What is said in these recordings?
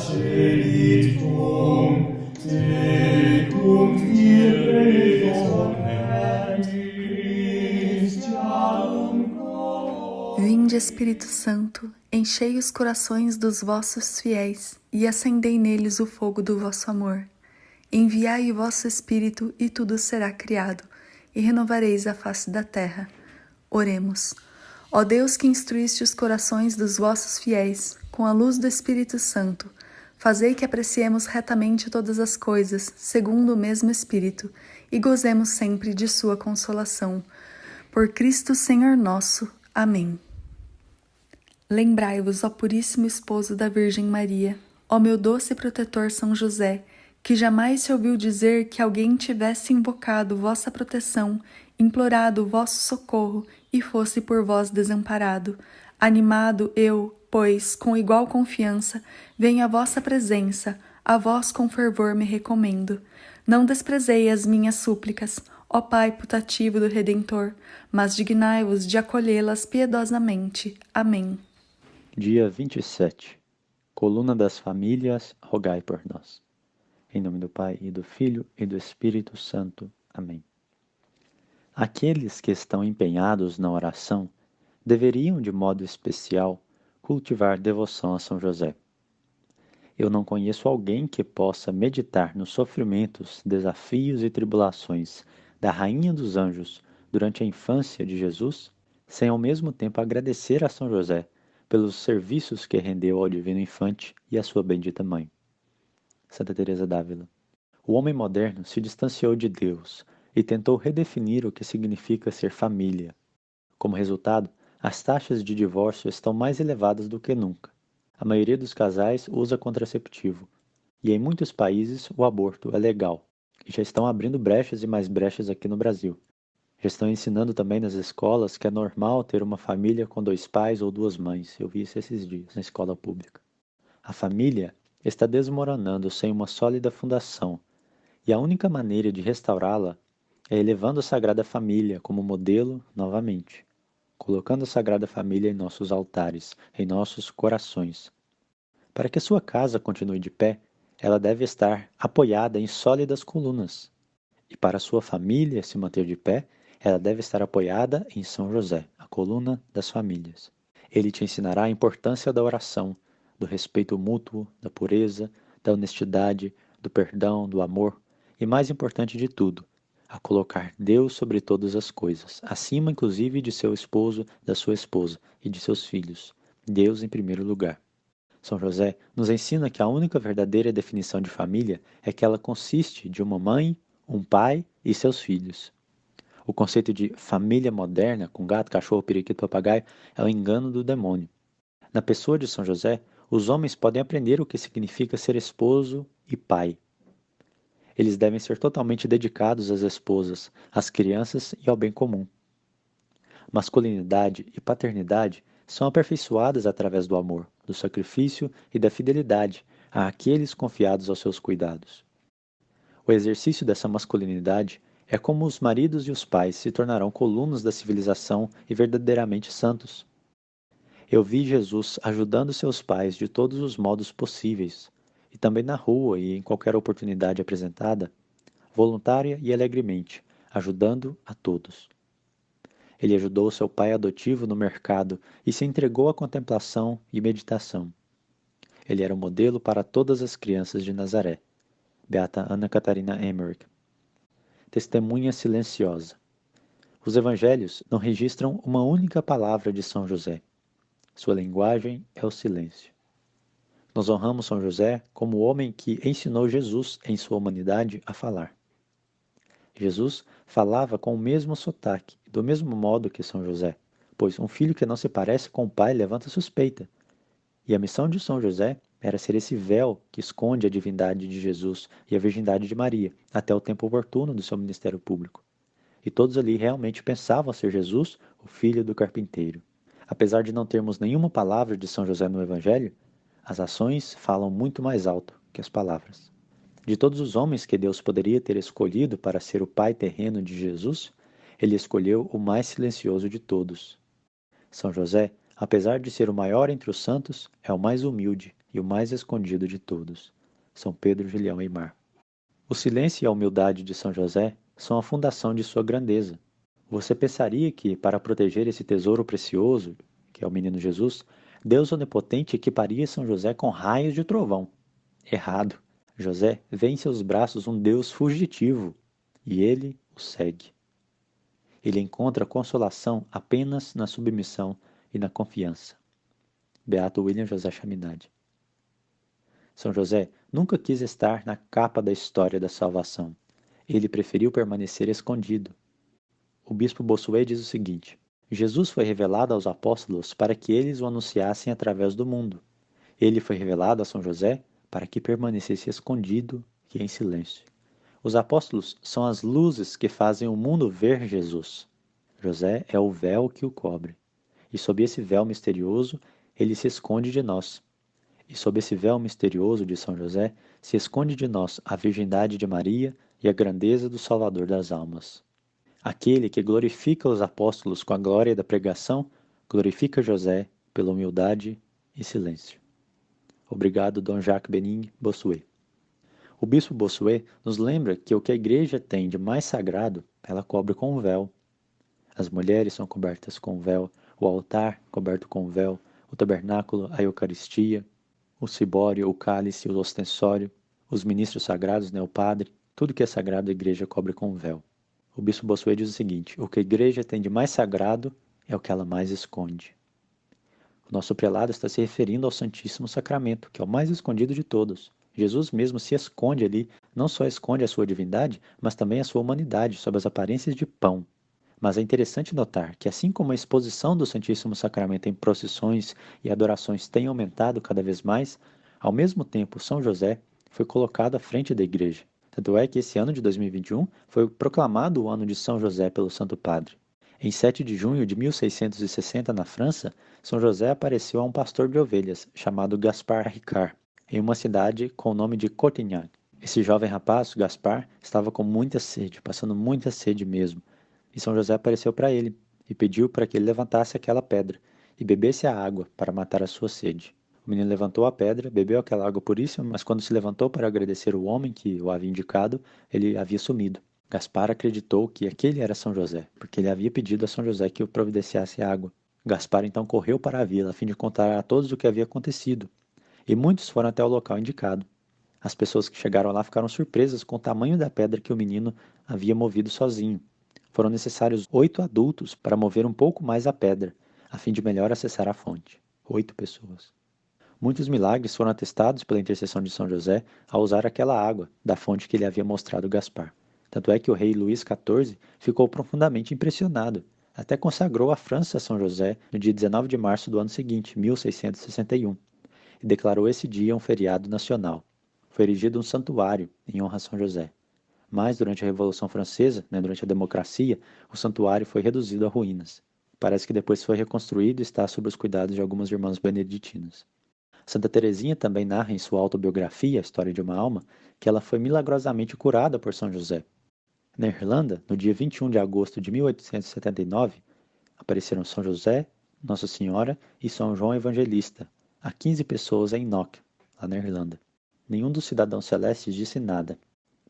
Spiritum, tecum ire Christianum cor. Vinde, Espírito Santo, enchei os corações dos vossos fiéis e acendei neles o fogo do vosso amor. Enviai o vosso Espírito e tudo será criado, e renovareis a face da terra. Oremos. Ó Deus, que instruíste os corações dos vossos fiéis com a luz do Espírito Santo, fazei que apreciemos retamente todas as coisas, segundo o mesmo Espírito, e gozemos sempre de sua consolação. Por Cristo Senhor nosso. Amém. Lembrai-vos, ó Puríssimo Esposo da Virgem Maria, ó meu doce protetor São José, que jamais se ouviu dizer que alguém tivesse invocado vossa proteção, implorado vosso socorro e fosse por vós desamparado. Animado eu, pois, com igual confiança, venho à vossa presença, a vós com fervor me recomendo. Não desprezei as minhas súplicas, ó Pai putativo do Redentor, mas dignai-vos de acolhê-las piedosamente. Amém. Dia 27. Coluna das Famílias, rogai por nós. Em nome do Pai, e do Filho, e do Espírito Santo. Amém. Aqueles que estão empenhados na oração deveriam, de modo especial, cultivar devoção a São José. Eu não conheço alguém que possa meditar nos sofrimentos, desafios e tribulações da Rainha dos Anjos durante a infância de Jesus, sem ao mesmo tempo agradecer a São José pelos serviços que rendeu ao Divino Infante e à sua bendita mãe. Santa Teresa d'Ávila. O homem moderno se distanciou de Deus e tentou redefinir o que significa ser família. Como resultado, as taxas de divórcio estão mais elevadas do que nunca. A maioria dos casais usa contraceptivo, e em muitos países o aborto é legal, e já estão abrindo brechas e mais brechas aqui no Brasil. Já estão ensinando também nas escolas que é normal ter uma família com 2 pais ou 2 mães. Eu vi isso esses dias na escola pública. A família está desmoronando sem uma sólida fundação, e a única maneira de restaurá-la é elevando a Sagrada Família como modelo novamente, colocando a Sagrada Família em nossos altares, em nossos corações. Para que a sua casa continue de pé, ela deve estar apoiada em sólidas colunas. E para a sua família se manter de pé, ela deve estar apoiada em São José, a coluna das famílias. Ele te ensinará a importância da oração, do respeito mútuo, da pureza, da honestidade, do perdão, do amor e, mais importante de tudo, a colocar Deus sobre todas as coisas, acima inclusive de seu esposo, da sua esposa e de seus filhos. Deus em primeiro lugar. São José nos ensina que a única verdadeira definição de família é que ela consiste de uma mãe, um pai e seus filhos. O conceito de família moderna, com gato, cachorro, periquito, papagaio, é o engano do demônio. Na pessoa de São José, os homens podem aprender o que significa ser esposo e pai. Eles devem ser totalmente dedicados às esposas, às crianças e ao bem comum. Masculinidade e paternidade são aperfeiçoadas através do amor, do sacrifício e da fidelidade àqueles confiados aos seus cuidados. O exercício dessa masculinidade é como os maridos e os pais se tornarão colunas da civilização e verdadeiramente santos. Eu vi Jesus ajudando seus pais de todos os modos possíveis, e também na rua e em qualquer oportunidade apresentada, voluntária e alegremente, ajudando a todos. Ele ajudou seu pai adotivo no mercado e se entregou à contemplação e meditação. Ele era um modelo para todas as crianças de Nazaré. Beata Ana Catarina Emmerich. Testemunha silenciosa. Os evangelhos não registram uma única palavra de São José. Sua linguagem é o silêncio. Nós honramos São José como o homem que ensinou Jesus em sua humanidade a falar. Jesus falava com o mesmo sotaque, do mesmo modo que São José, pois um filho que não se parece com o pai levanta suspeita. E a missão de São José era ser esse véu que esconde a divindade de Jesus e a virgindade de Maria, até o tempo oportuno do seu ministério público. E todos ali realmente pensavam ser Jesus, o filho do carpinteiro. Apesar de não termos nenhuma palavra de São José no Evangelho, as ações falam muito mais alto que as palavras. De todos os homens que Deus poderia ter escolhido para ser o pai terreno de Jesus, ele escolheu o mais silencioso de todos. São José, apesar de ser o maior entre os santos, é o mais humilde e o mais escondido de todos. São Pedro, Julião e Mar. O silêncio e a humildade de São José são a fundação de sua grandeza. Você pensaria que, para proteger esse tesouro precioso, que é o menino Jesus, Deus onipotente equiparia São José com raios de trovão. Errado. José vê em seus braços um Deus fugitivo, e ele o segue. Ele encontra consolação apenas na submissão e na confiança. Beato William José Chaminade. São José nunca quis estar na capa da história da salvação. Ele preferiu permanecer escondido. O bispo Bossuet diz o seguinte: Jesus foi revelado aos apóstolos para que eles o anunciassem através do mundo. Ele foi revelado a São José para que permanecesse escondido e em silêncio. Os apóstolos são as luzes que fazem o mundo ver Jesus. José é o véu que o cobre. E sob esse véu misterioso, ele se esconde de nós. E sob esse véu misterioso de São José, se esconde de nós a virgindade de Maria e a grandeza do Salvador das almas. Aquele que glorifica os apóstolos com a glória da pregação, glorifica José pela humildade e silêncio. Obrigado, Dom Jacques Bening Bossuet. O bispo Bossuet nos lembra que o que a igreja tem de mais sagrado, ela cobre com um véu. As mulheres são cobertas com véu, o altar coberto com véu, o tabernáculo, a Eucaristia, o cibório, o cálice, o ostensório, os ministros sagrados, o padre, tudo que é sagrado a igreja cobre com véu. O bispo Bossuet diz o seguinte: o que a igreja tem de mais sagrado é o que ela mais esconde. O nosso prelado está se referindo ao Santíssimo Sacramento, que é o mais escondido de todos. Jesus mesmo se esconde ali, não só esconde a sua divindade, mas também a sua humanidade, sob as aparências de pão. Mas é interessante notar que, assim como a exposição do Santíssimo Sacramento em procissões e adorações tem aumentado cada vez mais, ao mesmo tempo São José foi colocado à frente da igreja. Tanto é que esse ano de 2021 foi proclamado o ano de São José pelo Santo Padre. Em 7 de junho de 1660, na França, São José apareceu a um pastor de ovelhas, chamado Gaspard Ricard, em uma cidade com o nome de Cotignac. Esse jovem rapaz, Gaspard, estava com muita sede, passando muita sede mesmo, e São José apareceu para ele e pediu para que ele levantasse aquela pedra e bebesse a água para matar a sua sede. O menino levantou a pedra, bebeu aquela água puríssima, mas quando se levantou para agradecer o homem que o havia indicado, ele havia sumido. Gaspar acreditou que aquele era São José, porque ele havia pedido a São José que o providenciasse água. Gaspar então correu para a vila a fim de contar a todos o que havia acontecido, e muitos foram até o local indicado. As pessoas que chegaram lá ficaram surpresas com o tamanho da pedra que o menino havia movido sozinho. Foram necessários 8 adultos para mover um pouco mais a pedra, a fim de melhor acessar a fonte. 8 pessoas. Muitos milagres foram atestados pela intercessão de São José ao usar aquela água da fonte que ele havia mostrado Gaspar. Tanto é que o rei Luís XIV ficou profundamente impressionado. Até consagrou a França a São José no dia 19 de março do ano seguinte, 1661, e declarou esse dia um feriado nacional. Foi erigido um santuário em honra a São José. Mas, durante a Revolução Francesa, durante a democracia, o santuário foi reduzido a ruínas. Parece que depois foi reconstruído e está sob os cuidados de algumas irmãs beneditinas. Santa Teresinha também narra em sua autobiografia, A História de uma Alma, que ela foi milagrosamente curada por São José. Na Irlanda, no dia 21 de agosto de 1879, apareceram São José, Nossa Senhora e São João Evangelista, a 15 pessoas em Knock, lá na Irlanda. Nenhum dos cidadãos celestes disse nada,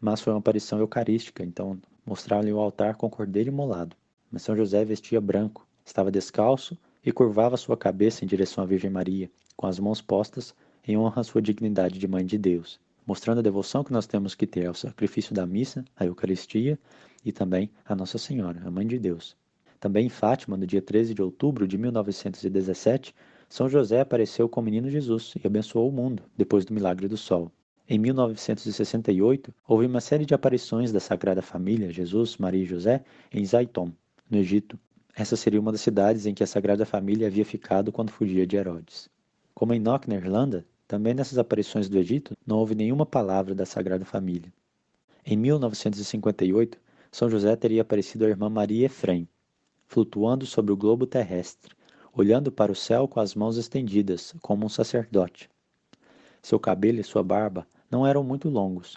mas foi uma aparição eucarística, então mostraram-lhe o altar com cordeiro imolado. Mas São José vestia branco, estava descalço e curvava sua cabeça em direção à Virgem Maria, com as mãos postas em honra à sua dignidade de Mãe de Deus, mostrando a devoção que nós temos que ter ao sacrifício da missa, à Eucaristia e também a Nossa Senhora, a Mãe de Deus. Também em Fátima, no dia 13 de outubro de 1917, São José apareceu com o menino Jesus e abençoou o mundo, depois do milagre do sol. Em 1968, houve uma série de aparições da Sagrada Família, Jesus, Maria e José, em Zaiton, no Egito. Essa seria uma das cidades em que a Sagrada Família havia ficado quando fugia de Herodes. Como em Knock, na Irlanda, também nessas aparições do Egito não houve nenhuma palavra da Sagrada Família. Em 1958, São José teria aparecido à irmã Maria Efrem, flutuando sobre o globo terrestre, olhando para o céu com as mãos estendidas, como um sacerdote. Seu cabelo e sua barba não eram muito longos,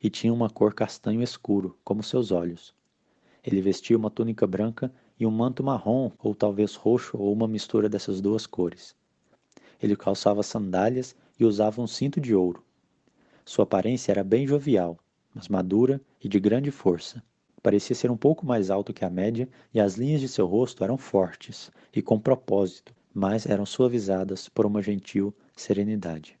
e tinham uma cor castanho escuro, como seus olhos. Ele vestia uma túnica branca e um manto marrom, ou talvez roxo, ou uma mistura dessas duas cores. Ele calçava sandálias e usava um cinto de ouro. Sua aparência era bem jovial, mas madura e de grande força. Parecia ser um pouco mais alto que a média e as linhas de seu rosto eram fortes e com propósito, mas eram suavizadas por uma gentil serenidade.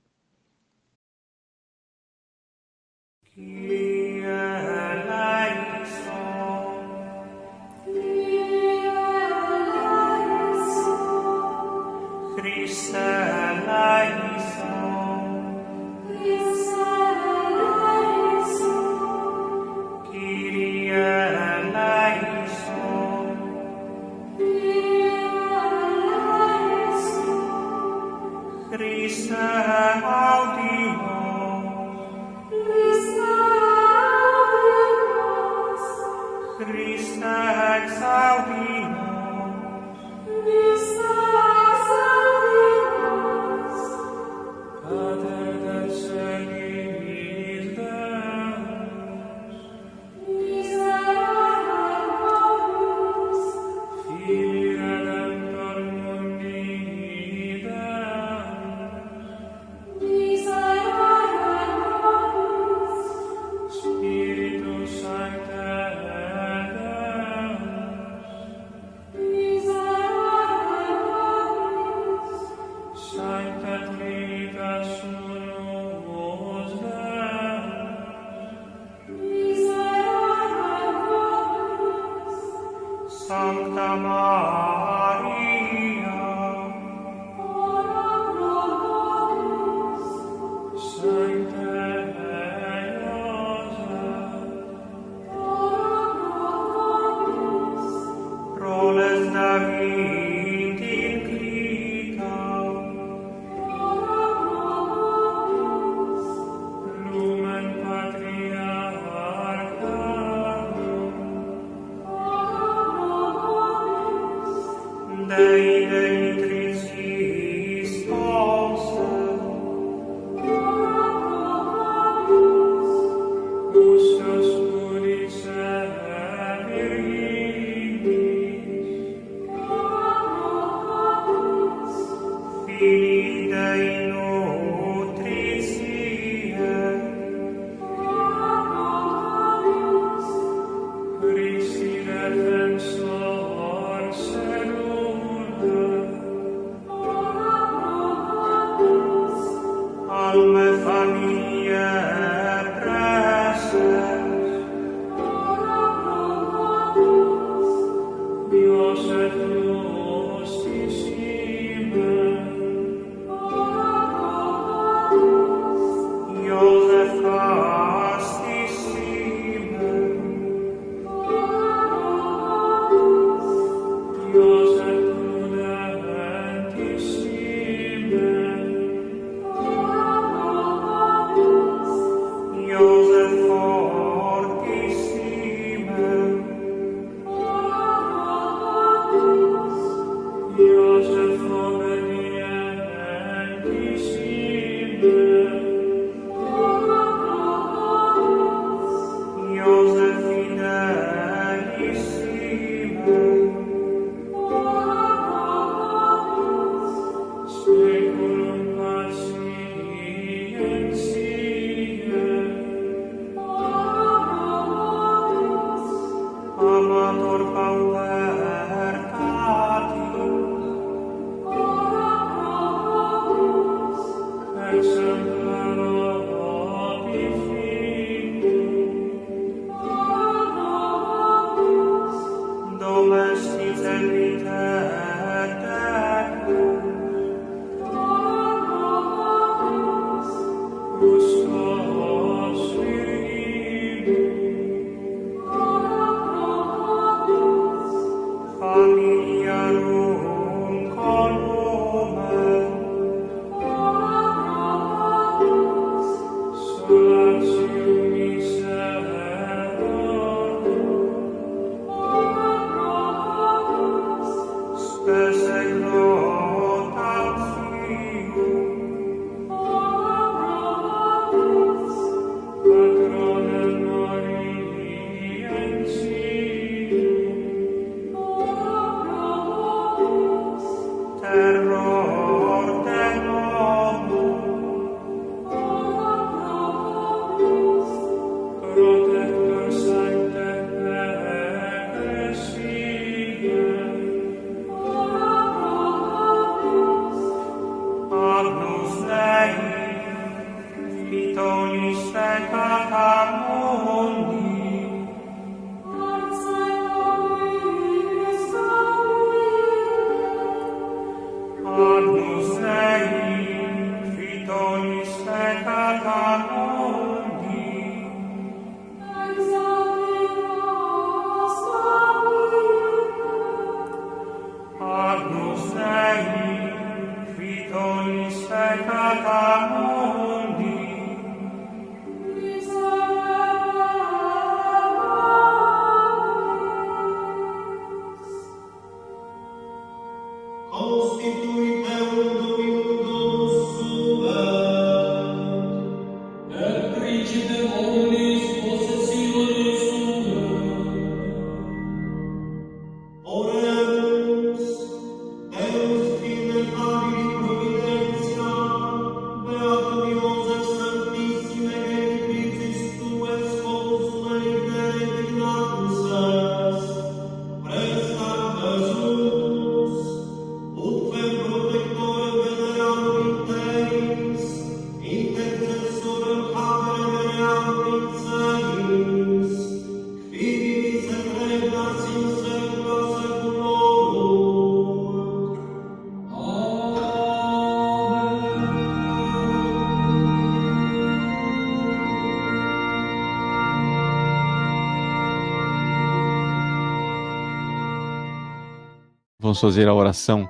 vamos fazer a oração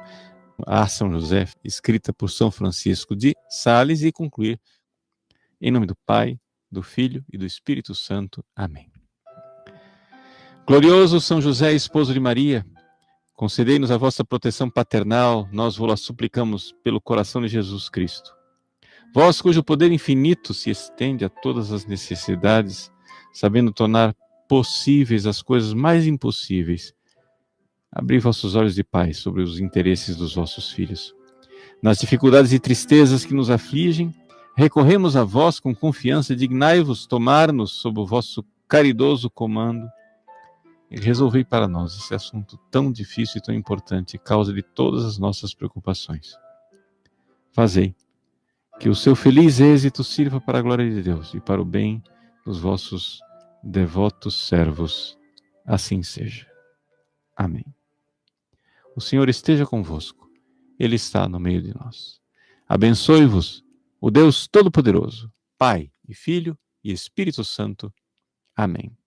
a São José, escrita por São Francisco de Sales, e concluir em nome do Pai, do Filho e do Espírito Santo. Amém. Glorioso São José, esposo de Maria, concedei-nos a vossa proteção paternal, nós vos suplicamos pelo coração de Jesus Cristo. Vós, cujo poder infinito se estende a todas as necessidades, sabendo tornar possíveis as coisas mais impossíveis, abri vossos olhos de paz sobre os interesses dos vossos filhos. Nas dificuldades e tristezas que nos afligem, recorremos a vós com confiança, dignai-vos tomar-nos sob o vosso caridoso comando e resolvei para nós esse assunto tão difícil e tão importante, causa de todas as nossas preocupações. Fazei que o seu feliz êxito sirva para a glória de Deus e para o bem dos vossos devotos servos. Assim seja. Amém. O Senhor esteja convosco. Ele está no meio de nós. Abençoe-vos o Deus Todo-Poderoso, Pai e Filho e Espírito Santo. Amém.